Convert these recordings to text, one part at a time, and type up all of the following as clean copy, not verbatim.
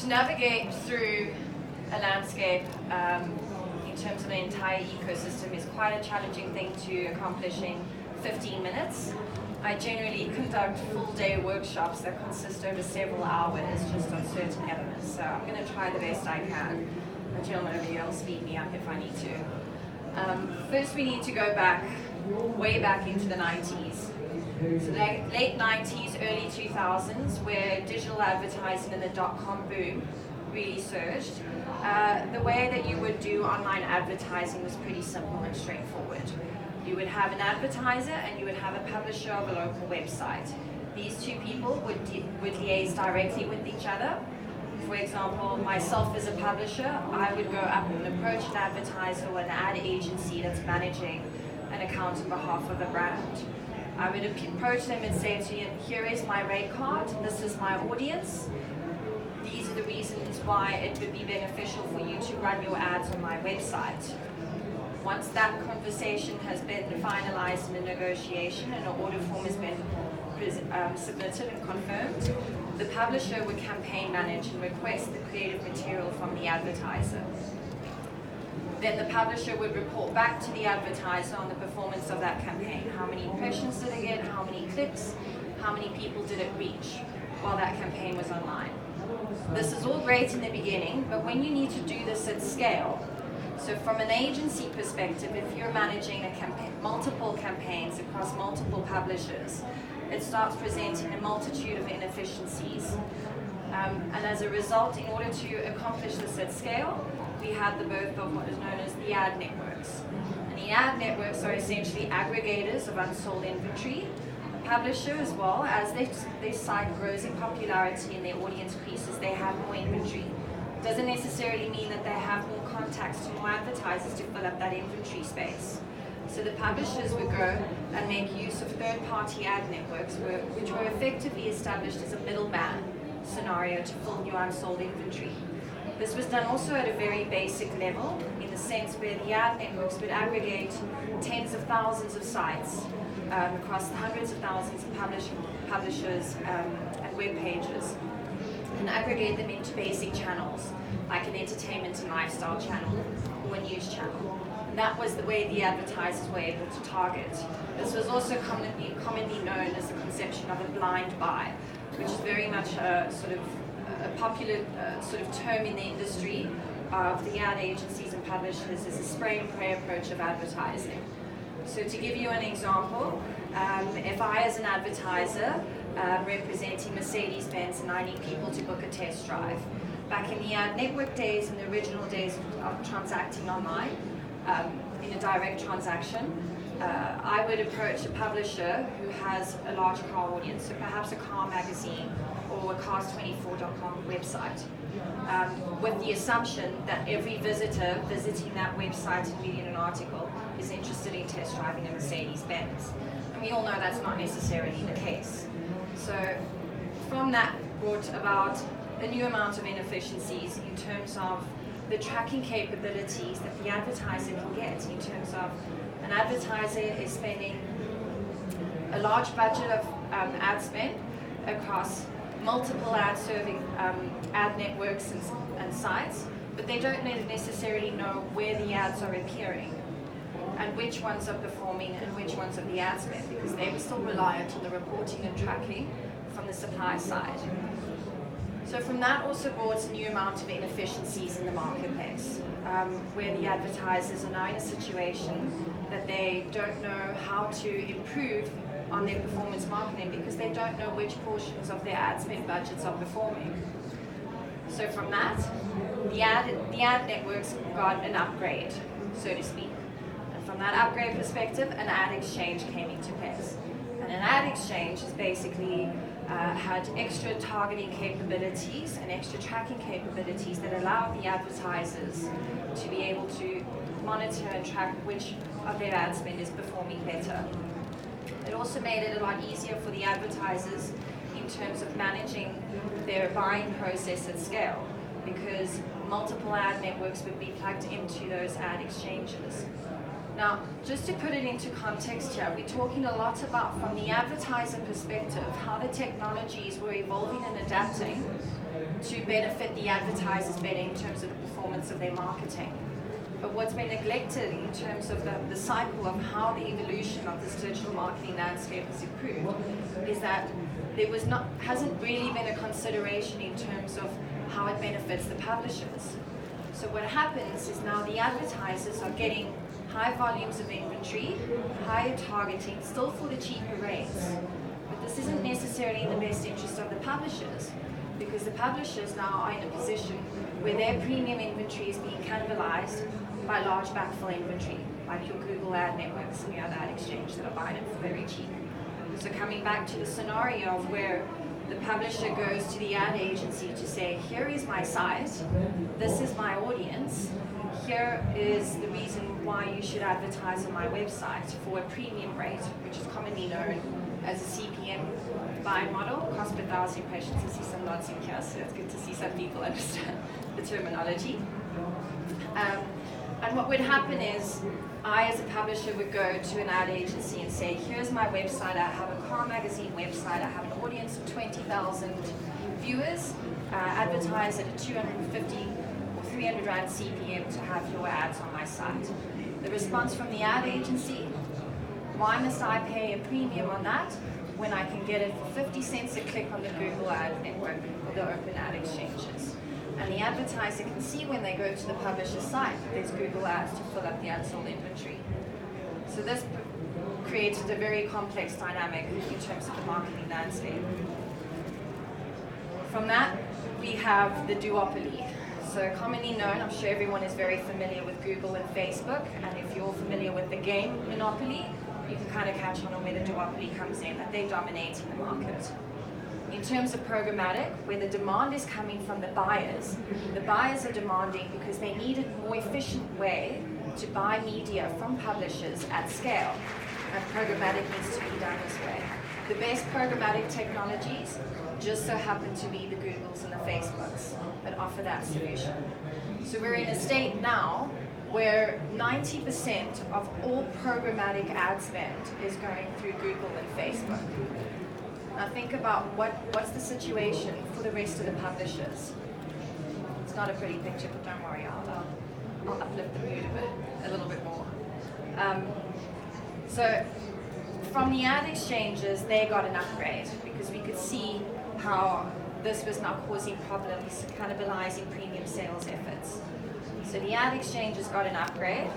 To navigate through a landscape in terms of an entire ecosystem is quite a challenging thing to accomplish in 15 minutes. I generally conduct full-day workshops that consist over several hours just on certain elements, so I'm going to try the best I can. The gentleman over here will speed me up if I need to. First we need to go back, way back into the 90s. So late 90s, early 2000s, where digital advertising and the dot-com boom really surged. The way that you would do online advertising was pretty simple and straightforward. You would have an advertiser and you would have a publisher of a local website. These two people would liaise directly with each other. For example, myself as a publisher, I would go up and approach an advertiser or an ad agency that's managing an account on behalf of a brand. I would approach them and say to them, here is my rate card, this is my audience. These are the reasons why it would be beneficial for you to run your ads on my website. Once that conversation has been finalized in a negotiation and an order form has been submitted and confirmed, the publisher would campaign manage and request the creative material from the advertiser. Then the publisher would report back to the advertiser on the performance of that campaign. How many impressions did it get? How many clicks? How many people did it reach while that campaign was online? This is all great in the beginning, but when you need to do this at scale, so from an agency perspective, if you're managing a campaign, multiple campaigns across multiple publishers, it starts presenting a multitude of inefficiencies. And as a result, in order to accomplish this at scale, we had the birth of what is known as the ad networks. And the ad networks are essentially aggregators of unsold inventory. A publisher, as well, as their site grows in popularity and their audience increases, they have more inventory. Doesn't necessarily mean that they have more contacts to more advertisers to fill up that inventory space. So the publishers would go and make use of third-party ad networks, which were effectively established as a middleman scenario to fill new unsold inventory. This was done also at a very basic level, in the sense where the ad networks would aggregate tens of thousands of sites across hundreds of thousands of publishers and web pages, and aggregate them into basic channels, like an entertainment and lifestyle channel or a news channel. And that was the way the advertisers were able to target. This was also commonly known as the conception of a blind buy, which is very much a sort of a popular sort of term in the industry of the ad agencies and publishers is a spray and pray approach of advertising. So to give you an example, if I as an advertiser representing Mercedes-Benz and I need people to book a test drive, back in the ad network days and the original days of transacting online, in a direct transaction, I would approach a publisher who has a large car audience, so perhaps a car magazine or a cars24.com website, with the assumption that every visitor visiting that website and reading an article is interested in test driving a Mercedes-Benz. And we all know that's not necessarily the case. So from that brought about a new amount of inefficiencies in terms of the tracking capabilities that the advertiser can get, in terms of an advertiser is spending a large budget of ad spend across multiple ad-serving ad networks and sites, but they don't necessarily know where the ads are appearing and which ones are performing and which ones are the ad spend, because they were still reliant on the reporting and tracking from the supply side. So from that also brought a new amount of inefficiencies in the marketplace, where the advertisers are now in a situation that they don't know how to improve on their performance marketing because they don't know which portions of their ad spend budgets are performing. So from that, the ad networks got an upgrade, so to speak. And from that upgrade perspective, an ad exchange came into place. And an ad exchange is basically had extra targeting capabilities and extra tracking capabilities that allowed the advertisers to be able to monitor and track which of their ad spend is performing better. It also made it a lot easier for the advertisers in terms of managing their buying process at scale, because multiple ad networks would be plugged into those ad exchanges. Now, just to put it into context here, we're talking a lot about, from the advertiser perspective, how the technologies were evolving and adapting to benefit the advertisers better in terms of the performance of their marketing. But what's been neglected in terms of the cycle of how the evolution of this digital marketing landscape has improved is that hasn't really been a consideration in terms of how it benefits the publishers. So what happens is now the advertisers are getting high volumes of inventory, higher targeting, still for the cheaper rates. But this isn't necessarily in the best interest of the publishers, because the publishers now are in a position where their premium inventory is being cannibalized by large backfill inventory, like your Google ad networks and the other ad exchange that are buying it for very cheap. So coming back to the scenario of where the publisher goes to the ad agency to say, here is my site, this is my audience, here is the reason why you should advertise on my website for a premium rate, which is commonly known as a CPM buying model, cost per thousand impressions. I see some nods in here, so it's good to see some people understand the terminology. And what would happen is, I as a publisher would go to an ad agency and say, here's my website, I have a car magazine website, I have an audience of 20,000 viewers, advertise at a 250 or 300 Rand CPM to have your ads on my site. The response from the ad agency, why must I pay a premium on that when I can get it for 50 cents a click on the Google ad network or the open ad exchanges? And the advertiser can see when they go to the publisher's site that there's Google ads to fill up the unsold inventory. So this created a very complex dynamic in terms of the marketing landscape. From that, we have the duopoly. So commonly known, I'm sure everyone is very familiar with Google and Facebook, and if you're familiar with the game Monopoly, you can kind of catch on where the duopoly comes in, that they're dominating the market. In terms of programmatic, where the demand is coming from the buyers are demanding because they need a more efficient way to buy media from publishers at scale, and programmatic needs to be done this way. The best programmatic technologies just so happen to be the Googles and the Facebooks that offer that solution. So we're in a state now where 90% of all programmatic ad spend is going through Google and Facebook. Now think about what's the situation for the rest of the publishers. It's not a pretty picture, but don't worry, I'll uplift the mood a little bit more. So from the ad exchanges, they got an upgrade because we could see how this was now causing problems, cannibalizing premium sales efforts. So the ad exchanges got an upgrade,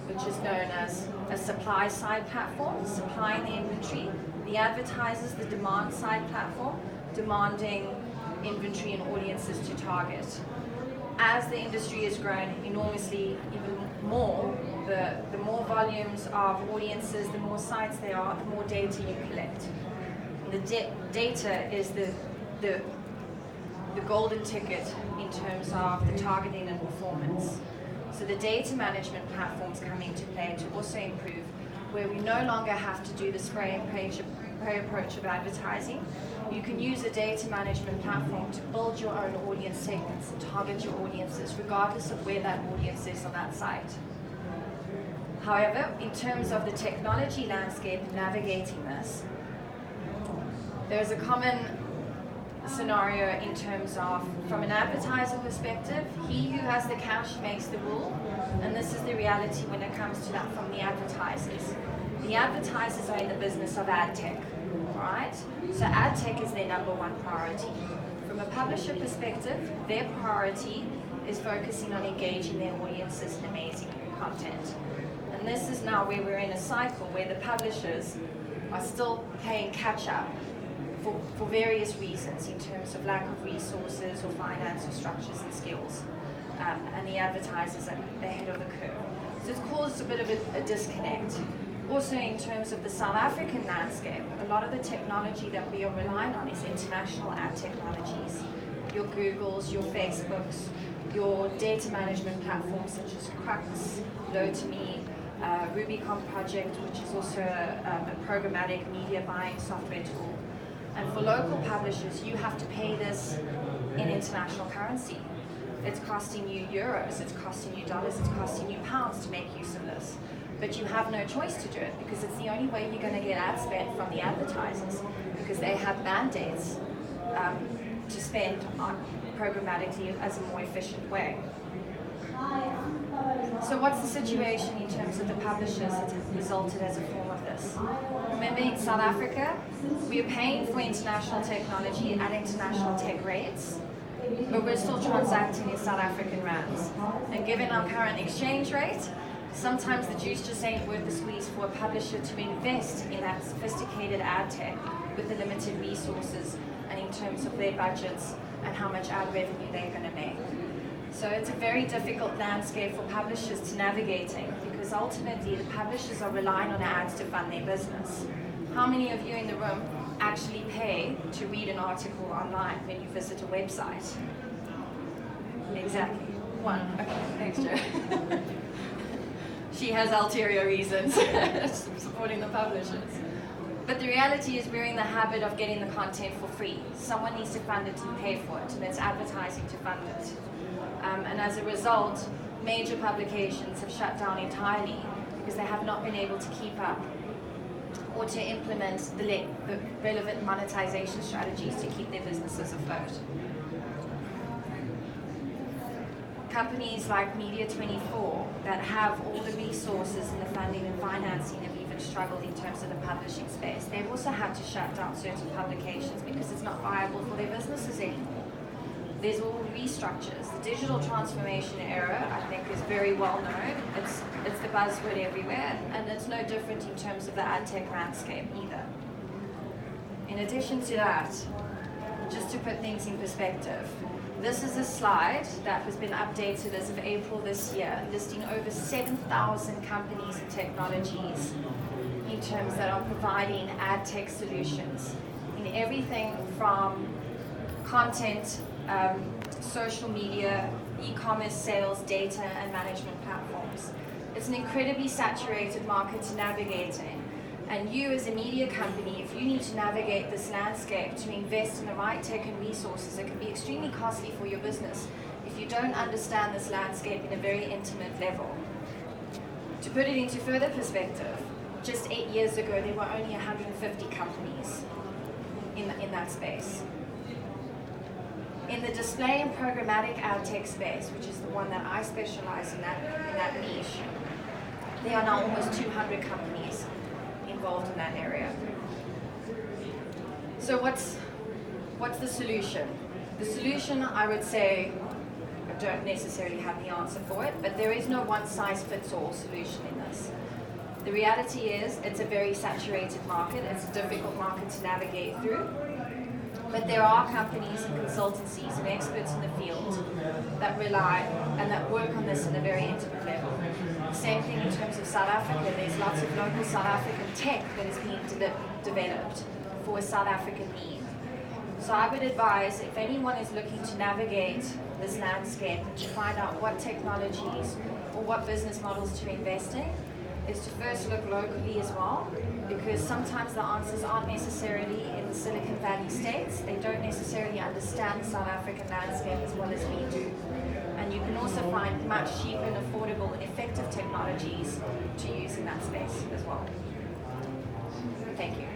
which is known as a supply side platform, supplying the inventory. The advertisers, the demand side platform, demanding inventory and audiences to target. As the industry has grown enormously, even more, the more volumes of audiences, the more sites there are, the more data you collect. And the data is the golden ticket in terms of the targeting and performance. So the data management platforms come into play to also improve, where we no longer have to do the spray and pray approach of advertising. You can use a data management platform to build your own audience segments and target your audiences regardless of where that audience is on that site. However, in terms of the technology landscape navigating this, there's a common scenario in terms of, from an advertiser perspective, he who has the cash makes the rule, and this is the reality when it comes to that from the advertisers. The advertisers are in the business of ad tech, right? So ad tech is their number one priority. From a publisher perspective, their priority is focusing on engaging their audiences in amazing content. And this is now where we're in a cycle where the publishers are still playing catch up for various reasons in terms of lack of resources or finance or structures and skills. And the advertisers are ahead of the curve. So it's caused a bit of a disconnect. Also in terms of the South African landscape, a lot of the technology that we are relying on is international ad technologies. Your Googles, your Facebooks, your data management platforms such as Crux, Louw-Bester, Rubicon Project, which is also a programmatic media buying software tool. And for local publishers, you have to pay this in international currency. It's costing you euros, it's costing you dollars, it's costing you pounds to make use of this. But you have no choice to do it because it's the only way you're going to get ad spend from the advertisers, because they have mandates to spend on programmatically as a more efficient way. So what's the situation in terms of the publishers that have resulted as a form of this? Remember, in South Africa, we are paying for international technology at international tech rates, but we're still transacting in South African rands. And given our current exchange rate, sometimes the juice just ain't worth the squeeze for a publisher to invest in that sophisticated ad tech with the limited resources and in terms of their budgets and how much ad revenue they're going to make. So it's a very difficult landscape for publishers to navigating, because ultimately the publishers are relying on ads to fund their business. How many of you in the room actually pay to read an article online when you visit a website? Exactly. One. Okay, thanks, Jo. She has ulterior reasons supporting the publishers. But the reality is we're in the habit of getting the content for free. Someone needs to fund it and pay for it, and it's advertising to fund it. And as a result, major publications have shut down entirely because they have not been able to keep up or to implement the relevant monetization strategies to keep their businesses afloat. Companies like Media24 that have all the resources and the funding and financing have even struggled in terms of the publishing space. They've also had to shut down certain publications because it's not viable for their businesses anymore. There's all restructures. The digital transformation era, I think, is very well known. It's the buzzword everywhere, and it's no different in terms of the ad tech landscape either. In addition to that, just to put things in perspective, this is a slide that has been updated as of April this year, listing over 7,000 companies and technologies in terms that are providing ad tech solutions in everything from content, social media, e-commerce, sales, data, and management platforms. It's an incredibly saturated market to navigate in. And you as a media company, if you need to navigate this landscape to invest in the right tech and resources, it can be extremely costly for your business if you don't understand this landscape in a very intimate level. To put it into further perspective, just 8 years ago, there were only 150 companies in that space. In the display and programmatic ad tech space, which is the one that I specialize in that niche, there are now almost 200 companies involved in that area. So what's the solution? The solution, I would say, I don't necessarily have the answer for it, but there is no one-size-fits-all solution in this. The reality is it's a very saturated market. It's a difficult market to navigate through. But there are companies and consultancies and experts in the field that rely and that work on this in a very intimate level. Same thing in terms of South Africa. There's lots of local South African tech that is being developed for a South African need. So I would advise, if anyone is looking to navigate this landscape and to find out what technologies or what business models to invest in, is to first look locally as well, because sometimes the answers aren't necessarily in the Silicon Valley states. They don't necessarily understand the South African landscape as well as we do. And you can also find much cheaper and affordable and effective technologies to use in that space as well. Thank you.